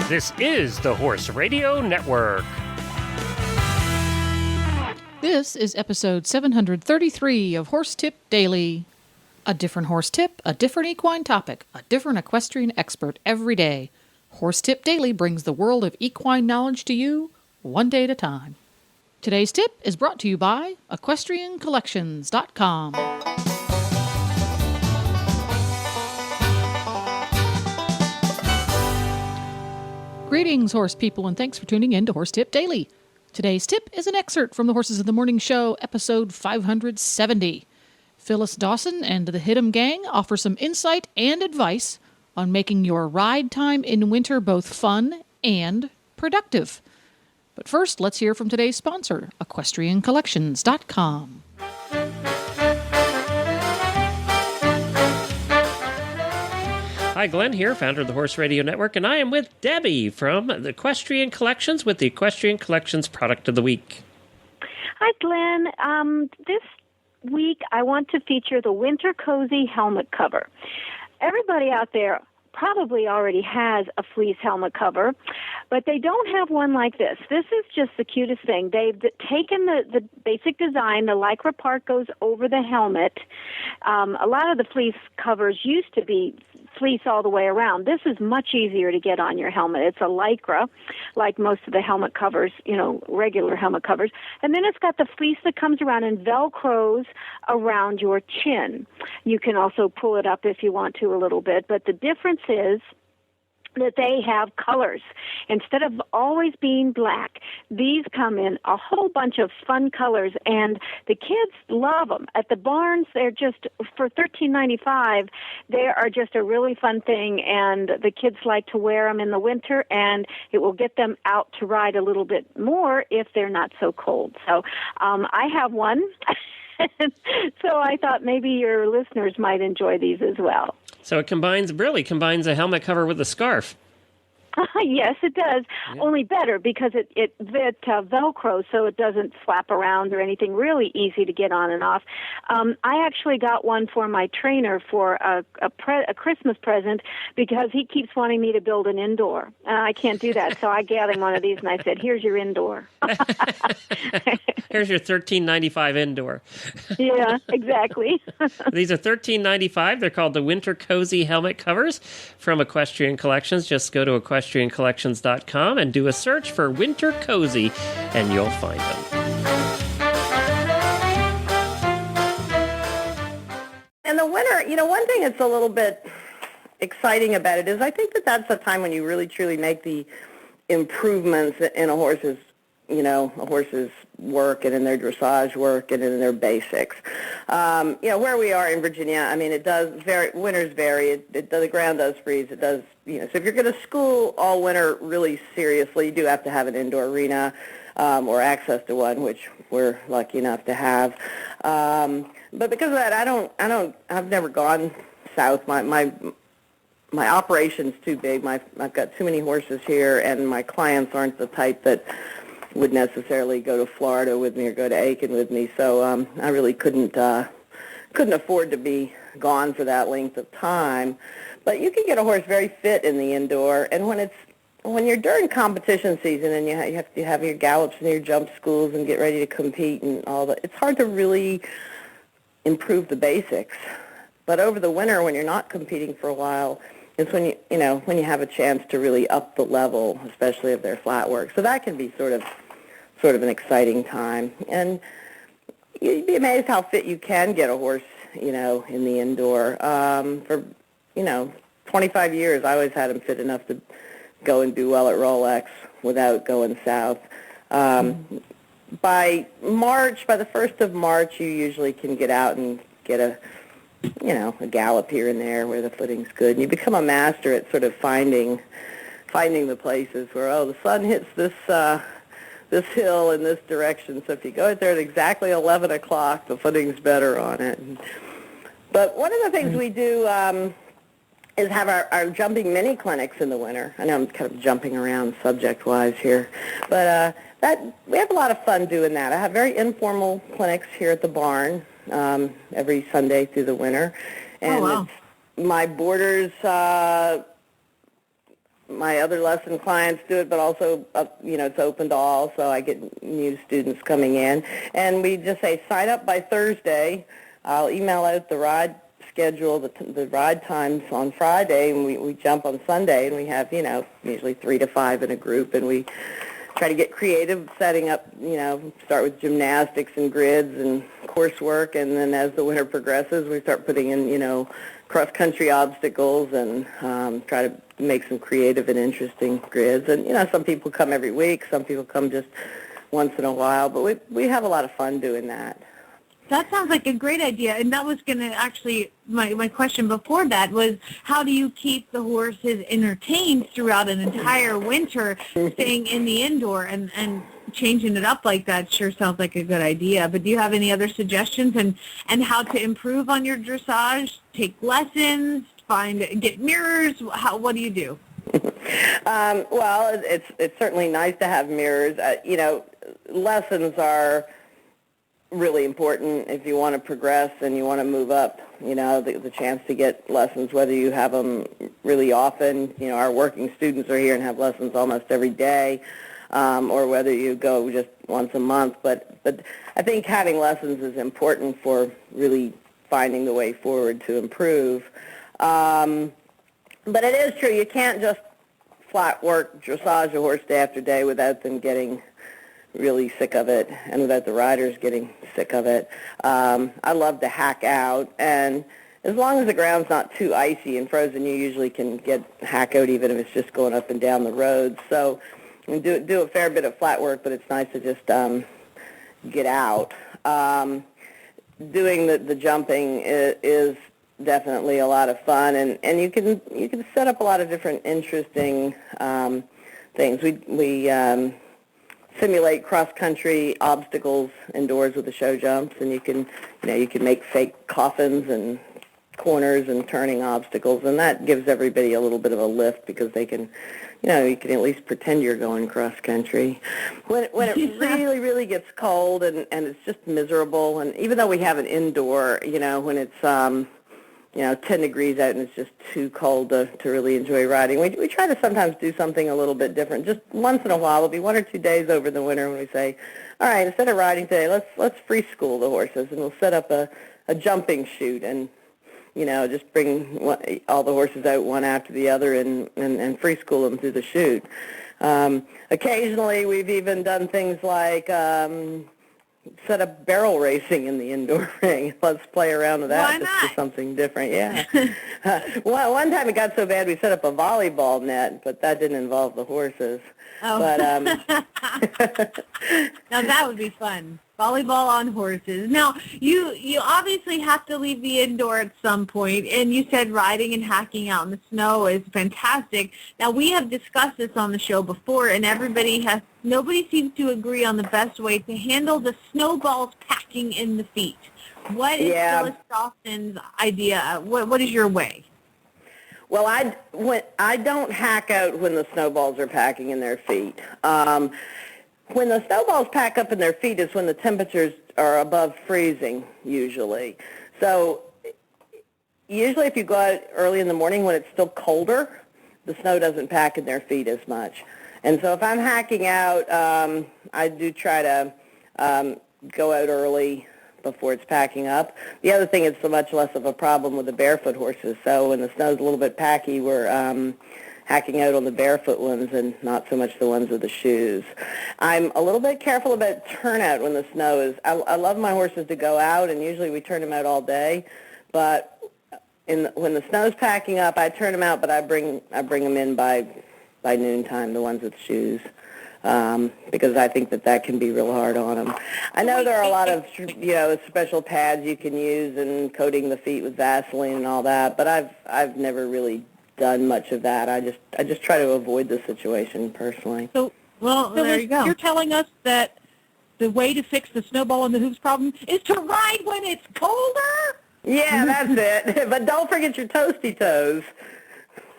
This is the Horse Radio Network. This is episode 733 of Horse Tip Daily. A different horse tip, a different equine topic, a different equestrian expert every day. Horse Tip Daily brings the world of equine knowledge to you, one day at a time. Today's tip is brought to you by EquestrianCollections.com. Greetings, horse people, and thanks for tuning in to Horse Tip Daily. Today's tip is an excerpt from the Horses in the Morning Show, episode 570. Phyllis, Dawson, and the Hit'em Gang offer some insight and advice on making your ride time in winter both fun and productive. But first, let's hear from today's sponsor, EquestrianCollections.com. Hi, Glenn here, founder of the Horse Radio Network, and I am with Debbie from the Equestrian Collections with the Equestrian Collections Product of the Week. Hi, Glenn. This week I want to feature the Winter Cozy helmet cover. Everybody out there probably already has a fleece helmet cover, but they don't have one like this. This is just the cutest thing. They've taken the basic design, the Lycra part goes over the helmet. A lot of the fleece covers used to be fleece all the way around. This is much easier to get on your helmet. It's a Lycra, like most of the helmet covers, regular helmet covers. And then it's got the fleece that comes around and Velcros around your chin. You can also pull it up if you want to a little bit, but the difference is that they have colors. Instead of always being black, these come in a whole bunch of fun colors, and the kids love them. At the barns, they're just, for $13.95, they are just a really fun thing, and the kids like to wear them in the winter, and it will get them out to ride a little bit more if they're not so cold. So I have one, so I thought maybe your listeners might enjoy these as well. So it really combines a helmet cover with a scarf. Yes, it does. Yeah. Only better because it Velcro, so it doesn't flap around or anything. Really easy to get on and off. I actually got one for my trainer for a Christmas present because he keeps wanting me to build an indoor. I can't do that, so I got him one of these and I said, "Here's your indoor." Here's your $13.95 indoor. Yeah, exactly. These are $13.95. They're called the Winter Cozy Helmet Covers from Equestrian Collections. Just go to EquestrianCollections.com and do a search for Winter Cozy, and you'll find them. And the winter, one thing that's a little bit exciting about it is I think that's the time when you really truly make the improvements in a horse's work and in their dressage work and in their basics. Where we are in Virginia, it does vary, winters vary, the ground does freeze, it does, so if you're going to school all winter really seriously, you do have to have an indoor arena or access to one, which we're lucky enough to have. But because of that, I've never gone south. My operation's too big. I've got too many horses here, and my clients aren't the type that would necessarily go to Florida with me or go to Aiken with me, so I really couldn't afford to be gone for that length of time. But you can get a horse very fit in the indoor, and when you're during competition season and you have to have your gallops and your jump schools and get ready to compete and all that, it's hard to really improve the basics. But over the winter, when you're not competing for a while, it's when you have a chance to really up the level, especially of their flat work. So that can be sort of an exciting time. And you'd be amazed how fit you can get a horse, in the indoor. For 25 years, I always had him fit enough to go and do well at Rolex without going south. By the 1st of March, you usually can get out and get a gallop here and there where the footing's good. And you become a master at sort of finding the places where, the sun hits this hill in this direction. So if you go out there at exactly 11 o'clock, the footing's better on it. But one of the things we do is have our jumping mini clinics in the winter. I know I'm kind of jumping around subject-wise here, but we have a lot of fun doing that. I have very informal clinics here at the barn every Sunday through the winter, and my boarders my other lesson clients do it, but also, it's open to all, so I get new students coming in. And we just say, sign up by Thursday. I'll email out the ride schedule, the ride times on Friday, and we jump on Sunday, and we have, usually 3 to 5 in a group, and we try to get creative, setting up, start with gymnastics and grids and coursework, and then as the winter progresses, we start putting in, cross-country obstacles and try to make some creative and interesting grids. And, some people come every week, some people come just once in a while, but we have a lot of fun doing that. That sounds like a great idea, and that was going to actually, my question before that was, how do you keep the horses entertained throughout an entire winter, staying in the indoor and changing it up like that sure sounds like a good idea. But do you have any other suggestions and how to improve on your dressage, take lessons, get mirrors? What do you do? Well, it's certainly nice to have mirrors. Lessons are really important if you want to progress and you want to move up, the chance to get lessons, whether you have them really often, our working students are here and have lessons almost every day, or whether you go just once a month. But I think having lessons is important for really finding the way forward to improve. But it is true, you can't just flat work dressage a horse day after day without them getting really sick of it and without the riders getting sick of it. I love to hack out, and as long as the ground's not too icy and frozen, you usually can get hack out even if it's just going up and down the road. So you do a fair bit of flat work, but it's nice to just get out. Doing the jumping is definitely a lot of fun, and you can set up a lot of different interesting things. We simulate cross-country obstacles indoors with the show jumps, and you can make fake coffins and corners and turning obstacles, and that gives everybody a little bit of a lift because they can, you can at least pretend you're going cross-country. When it really, really gets cold and it's just miserable, and even though we have an indoor, when it's 10 degrees out and it's just too cold to really enjoy riding. We try to sometimes do something a little bit different. Just once in a while, it'll be 1 or 2 days over the winter when we say, all right, instead of riding today, let's free school the horses, and we'll set up a jumping chute and, just bring all the horses out one after the other and free school them through the chute. Occasionally, we've even done things like set up barrel racing in the indoor ring. Let's play around with that. Why not? Just for something different. Yeah. One time it got so bad we set up a volleyball net, but that didn't involve the horses. Oh. But now that would be fun. Volleyball on horses. Now, you obviously have to leave the indoor at some point, and you said riding and hacking out in the snow is fantastic. Now, we have discussed this on the show before, and nobody seems to agree on the best way to handle the snowballs packing in the feet. What is Phyllis Dawson's idea? What is your way? Well, I don't hack out when the snowballs are packing in their feet. When the snowballs pack up in their feet is when the temperatures are above freezing, usually. So usually if you go out early in the morning when it's still colder, the snow doesn't pack in their feet as much. And so if I'm hacking out, I do try to go out early before it's packing up. The other thing is so much less of a problem with the barefoot horses. So when the snow's a little bit packy, we're hacking out on the barefoot ones and not so much the ones with the shoes. I'm a little bit careful about turnout when the snow is. I love my horses to go out, and usually we turn them out all day. But when the snow's packing up, I turn them out, but I bring them in by noontime, the ones with shoes, because I think that can be real hard on them. I know there are a lot of special pads you can use and coating the feet with Vaseline and all that, but I've never really done much of that. I just try to avoid the situation personally. So, well, there you go. You're telling us that the way to fix the snowball in the hooves problem is to ride when it's colder? Yeah, that's it. But don't forget your toasty toes.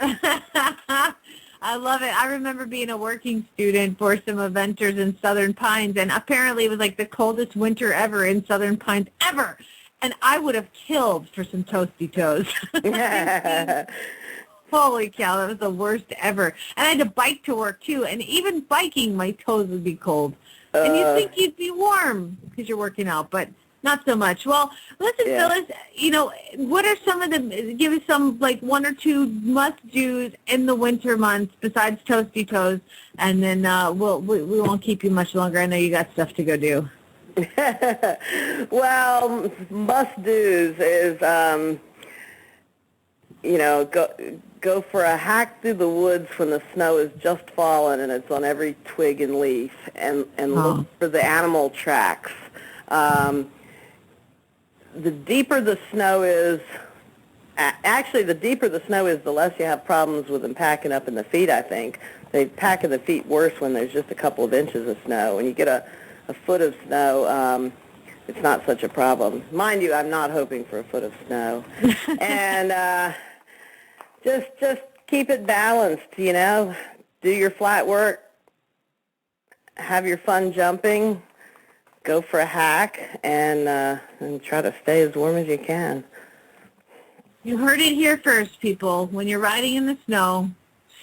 I love it. I remember being a working student for some eventers in Southern Pines, and apparently it was like the coldest winter ever in Southern Pines ever. And I would have killed for some toasty toes. Holy cow, that was the worst ever. And I had to bike to work, too. And even biking, my toes would be cold. And you'd think you'd be warm because you're working out, but not so much. Well, listen, Phyllis, what are some of the, give us some, like, one or two must-dos in the winter months besides Toasty Toes, and then we won't keep you much longer. I know you got stuff to go do. Well, must-dos is, go for a hack through the woods when the snow is just fallen and it's on every twig and leaf, and look for the animal tracks. The deeper the snow is, actually the deeper the snow is, the less you have problems with them packing up in the feet, I think. They pack in the feet worse when there's just a couple of inches of snow. When you get a foot of snow, it's not such a problem. Mind you, I'm not hoping for a foot of snow. And just keep it balanced, do your flat work, have your fun jumping, go for a hack, and try to stay as warm as you can. You heard it here first, people. When you're riding in the snow,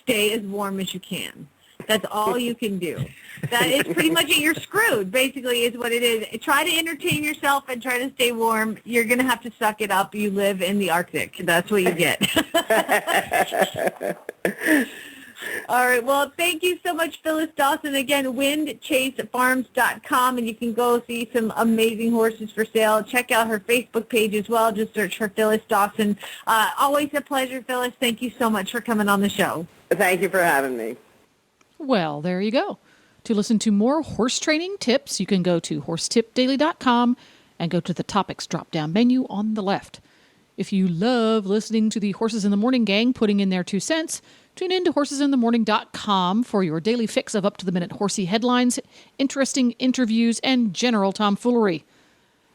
stay as warm as you can. That's all you can do. That is pretty much it. You're screwed, basically, is what it is. Try to entertain yourself and try to stay warm. You're going to have to suck it up. You live in the Arctic. That's what you get. All right. Well, thank you so much, Phyllis Dawson. Again, windchasefarms.com, and you can go see some amazing horses for sale. Check out her Facebook page as well. Just search for Phyllis Dawson. Always a pleasure, Phyllis. Thank you so much for coming on the show. Thank you for having me. Well, there you go. To listen to more horse training tips, you can go to horsetipdaily.com and go to the topics drop-down menu on the left. If you love listening to the Horses in the Morning gang putting in their 2 cents, tune in to horsesinthemorning.com for your daily fix of up-to-the-minute horsey headlines, interesting interviews, and general tomfoolery.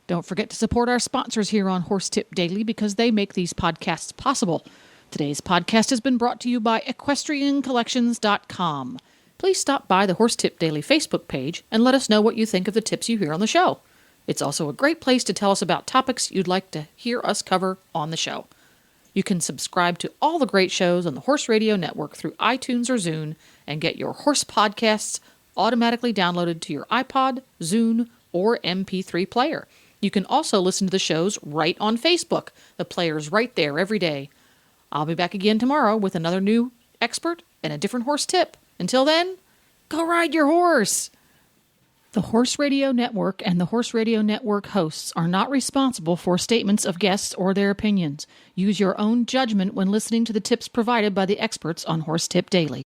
Don't forget to support our sponsors here on Horse Tip Daily because they make these podcasts possible. Today's podcast has been brought to you by equestriancollections.com. Please stop by the Horse Tip Daily Facebook page and let us know what you think of the tips you hear on the show. It's also a great place to tell us about topics you'd like to hear us cover on the show. You can subscribe to all the great shows on the Horse Radio Network through iTunes or Zune and get your horse podcasts automatically downloaded to your iPod, Zune, or MP3 player. You can also listen to the shows right on Facebook. The player's right there every day. I'll be back again tomorrow with another new expert and a different horse tip. Until then, go ride your horse! The Horse Radio Network and the Horse Radio Network hosts are not responsible for statements of guests or their opinions. Use your own judgment when listening to the tips provided by the experts on Horse Tip Daily.